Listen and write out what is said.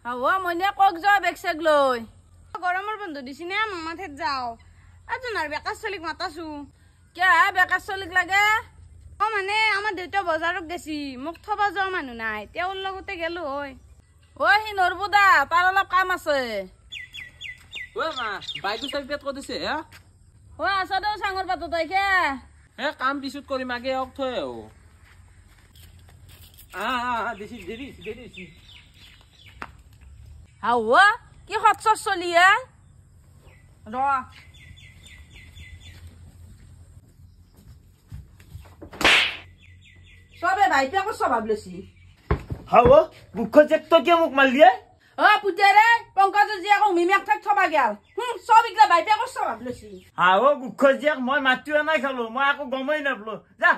হাওয়া মইনে কক যাও বেগ সেগ লই গরমের বন্ধ দিছি না মামাতে যাও আজন আর বেকার চলিক মাতাছু কে বেকার চলিক লাগে ও মানে আমার দেউতা বজারত গেছি মোক থবা যাও মানুহ নাই তেওর লগতে গেলো হয় ও হি নরবুদা তার অলপ কাম আছে ও মা বাইকু সাইকেট কত দিছে হ্যাঁ ও আসা দাও সাঙ্গর পাতো তাইকে হে কাম বিশুত করি মাগে অক থয় ও দেশি দেরি হাওয়া কি হটসট চলিয়া র সবে ভাইপে আকৌ স্বভাৱ লৈছি হাওয়া মুখ চেক তো কে মুখ মাল দিয়ে অ পুতেৰে পংকজ জি আকৌ মিমিয়াক ঠাক থবা গেল সব ইগলা ভাইপে আকৌ স্বভাৱ লৈছি হাওয়া মুখ জিয়াক মই মাতিও নাই খালো মই আকৌ গমই নাপলো যা